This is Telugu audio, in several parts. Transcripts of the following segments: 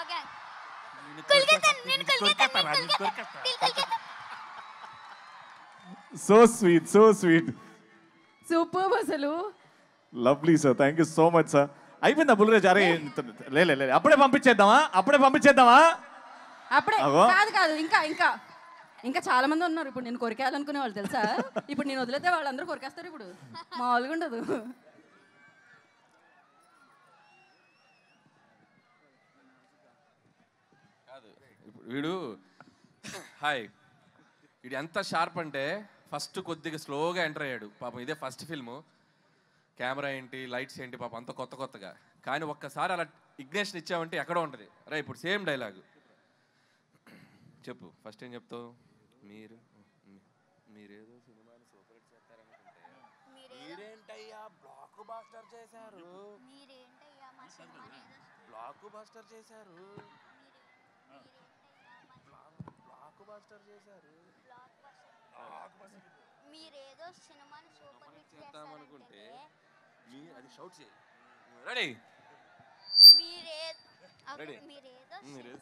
ఓకే సో స్వీట్ సూపర్ అసలు. Lovely sir, thank you so much sir. అయిపోయిందా బుల్రాజ్? అరే లే అప్పుడే పంపించేద్దామా? అప్పుడే కాదు ఇంకా చాలా మంది ఉన్నారు. ఇప్పుడు నేను కొరికేయాలనుకునే వాళ్ళు తెలుసా? ఇప్పుడు నేను వదిలేతే వాళ్ళందరూ కొరికేస్తారు. ఇప్పుడు మామూలుగా ఉండదు. వీడు వీడు ఎంత షార్ప్ అంటే ఫస్ట్ కొద్దిగా స్లోగా ఎంటర్ అయ్యాడు పాపం. ఇదే ఫస్ట్ ఫిల్ము, కెమెరా ఏంటి లైట్స్ ఏంటి పాపం అంత కొత్తగా. కానీ ఒక్కసారి అలా ఇగ్నేషన్ ఇచ్చామంటే ఎక్కడో ఉంటుంది. రే ఇప్పుడు సేమ్ డైలాగు చెప్పు. ఫస్ట్ ఏం చెప్తావు? మీరేదో సినిమాని సూపర్ హిట్ చేస్తారనుకుంటే మీరేంటయ్యా బ్లాక్ బాస్టర్ చేశారు. మీరేదో సినిమాని సూపర్ హిట్ చేస్తామనుకుంటే అది షౌట్ చేయి. రెడీ? మీరేదో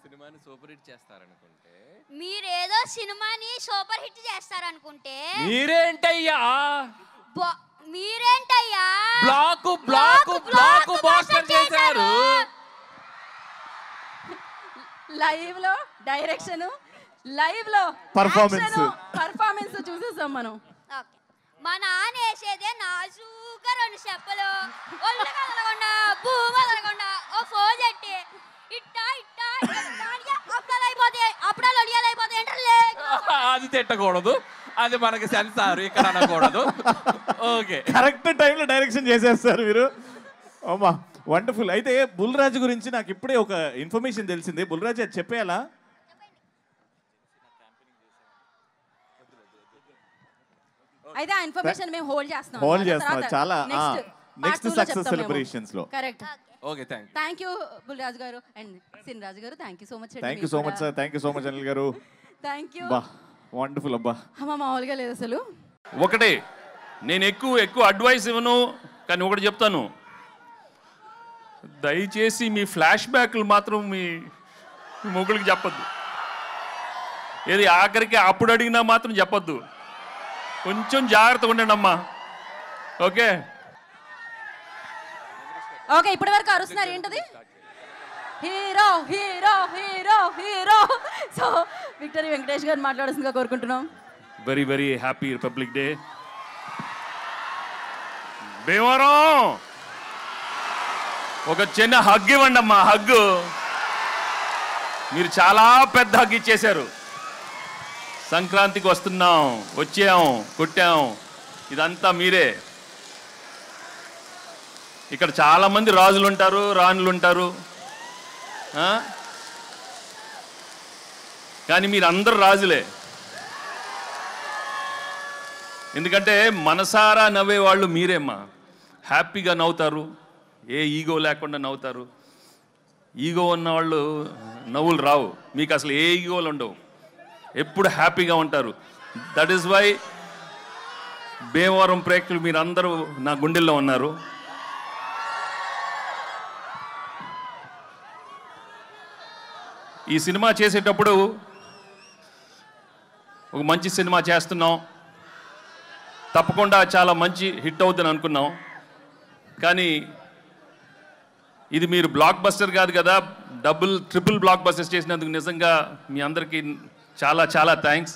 సినిమాని సూపర్ హిట్ చేస్తారనుకుంటే మీరేంటయ్యా బ్లాక్ బాస్టర్ చేశారు. లైవ్ లో డైరెక్షన్, లైవ్ లో పర్ఫార్మెన్స్ చూసేసాం మనం. మా నాన్న వేసేదే నాజూగా 2 చెప్పలు ఒళ్ళు కదలకుండా భూమి కదలకుండా ఓ ఫోన్ ఎట్టి అప్పుడాలు ఒడియాలైపోతాయి. అది తిట్టకూడదు, అది మనకి సెన్సార్ ఇక్కడ అనకూడదు. ఓకే, కరెక్ట్ టైంలో డైరెక్షన్ చేసేస్తారు మీరు. అమ్మా వండర్ఫుల్. అయితే బుల్రాజ్ గురించి నాకు ఇప్పుడే ఒక ఇన్ఫర్మేషన్ తెలిసింది. బుల్రాజ్ అది చెప్పేయాలా? అయితే ఆ ఇన్ఫర్మేషన్ మేము హోల్డ్ చేస్తున్నాం. చాలా నెక్స్ట్ సక్సెస్ సెలబ్రేషన్స్ లో. Correct. Okay, thank you Bulraj garu and సిన్ Raju garu. Thank you so much. Thank you so much sir. Thank you so much Anil garu. Thank you. Wonderful అబ్బా. మామూలుగా లేదు అసలు. ఒకటే, నేను ఎక్కువ అడ్వైస్ ఇవ్వను, కానీ ఒకటి చెప్తాను, దయచేసి మీ ఫ్లాష్ బ్యాక్లు మాత్రం మీ మొగుళ్ళకి చెప్పొద్దు. ఏది ఆఖరికి అప్పుడు అడిగినా మాత్రం చెప్పొద్దు. కొంచెం జాగ్రత్తగా ఉండండి అమ్మా. Okay okay. ఇప్పటి వరకు అరుస్తున్నారు ఏంటది? Hero hero hero hero. So victory Venkatesh గారు మాట్లాడాల్సిందిగా కోరుకుంటున్నాం. Very very happy republic day. Bhimavaram ఒక చిన్న హగ్ ఇవ్వండి అమ్మా. హగ్. మీరు చాలా పెద్ద హగ్ ఇచ్చేశారు. సంక్రాంతికి వస్తున్నాం, వచ్చాం, కొట్టాం, ఇదంతా మీరే. ఇక్కడ చాలామంది రాజులు ఉంటారు, రాణులు ఉంటారు, కానీ మీరు అందరు రాజులే. ఎందుకంటే మనసారా నవ్వే వాళ్ళు మీరేమ్మా. హ్యాపీగా నవ్వుతారు, ఏ ఈగో లేకుండా నవ్వుతారు. ఈగో ఉన్నవాళ్ళు నవ్వులు రావు. మీకు అసలు ఏ ఈగోలు ఉండవు, ఎప్పుడు హ్యాపీగా ఉంటారు. దట్ ఈస్ వై భీమవరం ప్రేక్షకులు మీరందరూ నా గుండెల్లో ఉన్నారు. ఈ సినిమా చేసేటప్పుడు ఒక మంచి సినిమా చేస్తున్నాం, తప్పకుండా చాలా మంచి హిట్ అవుతుందని అనుకున్నాం. కానీ ఇది మీరు బ్లాక్ బస్టర్ కాదు కదా, ట్రిపుల్ బ్లాక్ బస్టర్స్ చేసినందుకు నిజంగా మీ అందరికీ చాలా చాలా థ్యాంక్స్.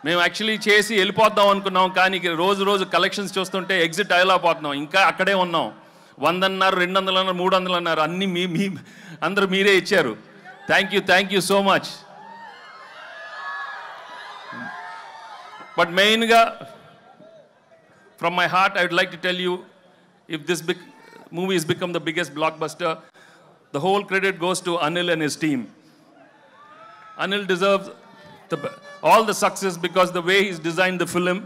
మేము యాక్చువల్లీ చేసి వెళ్ళిపోద్దాం అనుకున్నాం, కానీ రోజు రోజు కలెక్షన్స్ చూస్తుంటే ఎగ్జిట్ అయ్యలేకపోతున్నాం. ఇంకా అక్కడే ఉన్నాం. 100 అన్నారు, 200 అన్నారు, 300 అన్నారు, అన్నీ మీ అందరూ మీరే ఇచ్చారు. Thank you so much. But మెయిన్గా from my heart I would like to tell you, if this movie has become the biggest blockbuster, the whole credit goes to Anil and his team. Anil deserves all the success because the way he's designed the film,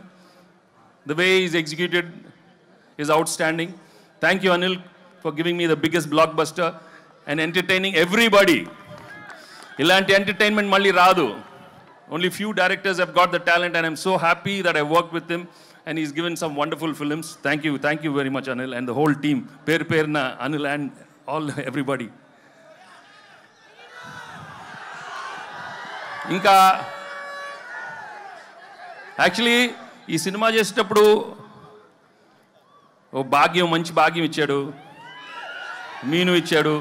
the way he's executed is outstanding. Thank you, Anil, for giving me the biggest blockbuster and entertaining everybody. Ilanti entertainment malli raadu. Only few directors have got the talent, and I'm so happy that I worked with him. And he's given some wonderful films. Thank you very much, Anil, and the whole team. Perna, Anil, and everybody. ఇంకా యాక్చువల్లీ ఈ సినిమా చేసేటప్పుడు ఓ భాగ్యం, మంచి భాగ్యం ఇచ్చాడు, మీను ఇచ్చాడు.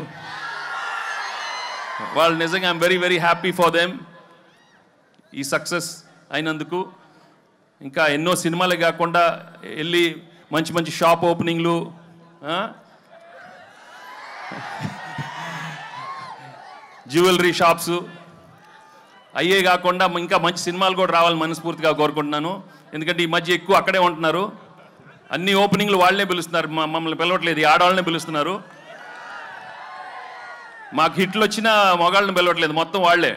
వాళ్ళు నిజంగా I'm very very happy for them ఈ సక్సెస్ అయినందుకు. ఇంకా ఎన్నో సినిమాలే కాకుండా వెళ్ళి మంచి మంచి షాప్ ఓపెనింగ్లు, జ్యువెలరీ షాప్స్ అయ్యే కాకుండా ఇంకా మంచి సినిమాలు కూడా రావాలని మనస్ఫూర్తిగా కోరుకుంటున్నాను. ఎందుకంటే ఈ మధ్య ఎక్కువ అక్కడే ఉంటున్నారు, అన్ని ఓపెనింగ్లు వాళ్ళనే పిలుస్తున్నారు, మమ్మల్ని పిలవట్లేదు, ఈ ఆడవాళ్ళనే పిలుస్తున్నారు. మాకు హిట్లు వచ్చిన మగాళ్ళని పిలవట్లేదు, మొత్తం వాళ్ళే.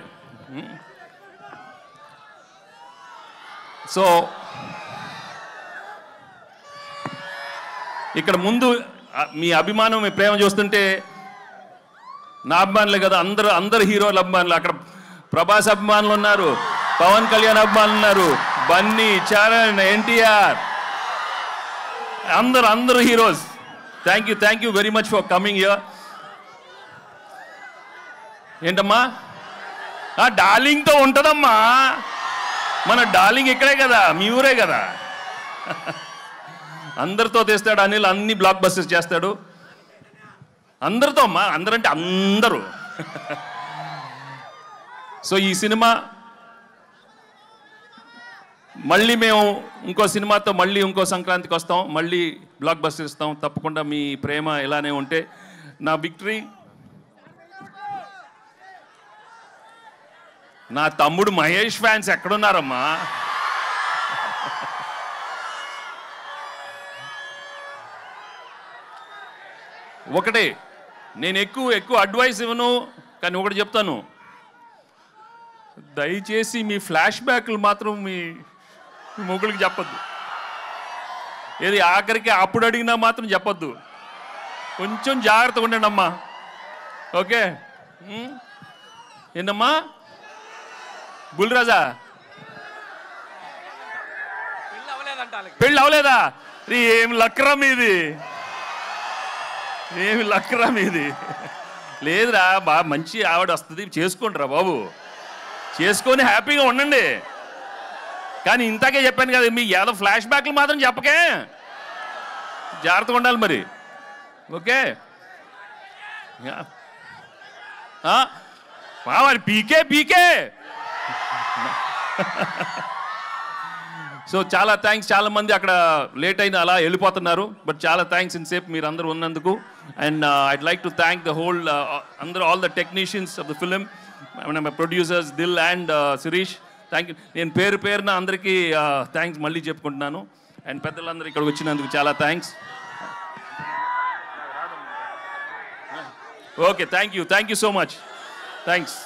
సో ఇక్కడ ముందు మీ అభిమానం, మీ ప్రేమ చూస్తుంటే నా అభిమానులే కదా, అందరు హీరోల అభిమానులు. అక్కడ ప్రభాస్ అభిమానులు ఉన్నారు, పవన్ కళ్యాణ్ అభిమానులు ఉన్నారు, బన్నీ, చరణ్, ఎన్టీఆర్, అందరు heroes. Thank you very much for coming here. ఏంటమ్మా డార్లింగ్తో ఉంటుందమ్మా, మన డార్లింగ్ ఇక్కడే కదా, మీ ఊరే కదా. అందరితో తెస్తాడు అనిల్, అన్ని బ్లాక్ బస్టర్స్ చేస్తాడు అందరితో అమ్మా, అందరంటే అందరూ. సో ఈ సినిమా మళ్ళీ మేము ఇంకో సినిమాతో మళ్ళీ ఇంకో సంక్రాంతికి వస్తాం, మళ్ళీ బ్లాక్ బస్టర్ ఇస్తాం. తప్పకుండా మీ ప్రేమ ఇలానే ఉంటే నా విక్టరీ. నా తమ్ముడు మహేష్ ఫ్యాన్స్ ఎక్కడున్నారమ్మా? ఒకటే, నేను ఎక్కువ అడ్వైస్ ఇవ్వను, కానీ ఒకటి చెప్తాను, దయచేసి మీ ఫ్లాష్ బ్యాక్లు మాత్రం మీ మొగుడికి చెప్పొద్దు. ఏది ఆఖరికి అప్పుడు అడిగినా మాత్రం చెప్పొద్దు. కొంచెం జాగ్రత్తగా ఉండండి అమ్మా, ఓకే? ఏంటమ్మా బుల్రాజా, పెళ్ళి అవలేదా? ఏం లక్రా మీది, ఏమి లక్రా మీది? లేదురా, బాగా మంచి ఆవిడ వస్తుంది, చేసుకోండిరా బాబు, చేసుకొని హ్యాపీగా ఉండండి. కానీ ఇంతకే చెప్పాను కదా, మీ ఏదో ఫ్లాష్ బ్యాక్లు మాత్రం చెప్పకే, జాగ్రత్తగా ఉండాలి మరి, ఓకే? మరి పీకే. సో చాలా థ్యాంక్స్. చాలా మంది అక్కడ లేట్ అయిన అలా వెళ్ళిపోతున్నారు, బట్ చాలా థ్యాంక్స్ ఇంతసేపు మీరు అందరూ ఉన్నందుకు. And I'd like to thank the whole all the technicians of the film, producers Dil and Shirish. Thank you. నేను పేరున అందరికీ థ్యాంక్స్ మళ్ళీ చెప్పుకుంటున్నాను. అండ్ పెద్దలందరూ ఇక్కడికి వచ్చినందుకు చాలా thanks. Okay, thank you so much. Thanks.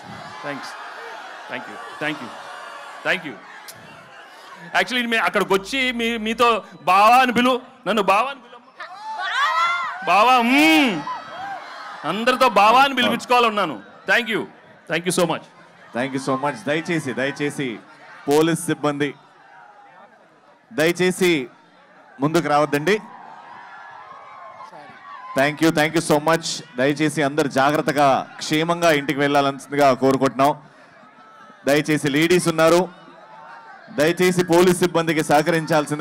Actually మేము అక్కడికి వచ్చి మీతో బావా అని పిలు, నన్ను బావా అని పిలు, బావా, అందరితో బావా అని పిలిపించుకోవాలన్నాను. Thank you so much. దయచేసి పోలీస్ సిబ్బంది దయచేసి ముందుకు రావద్దండి. Thank you so much. దయచేసి అందరు జాగ్రత్తగా క్షేమంగా ఇంటికి వెళ్ళాల్సిందిగా కోరుకుంటున్నాం. దయచేసి లేడీస్ ఉన్నారు, దయచేసి పోలీస్ సిబ్బందికి సహకరించాల్సింది.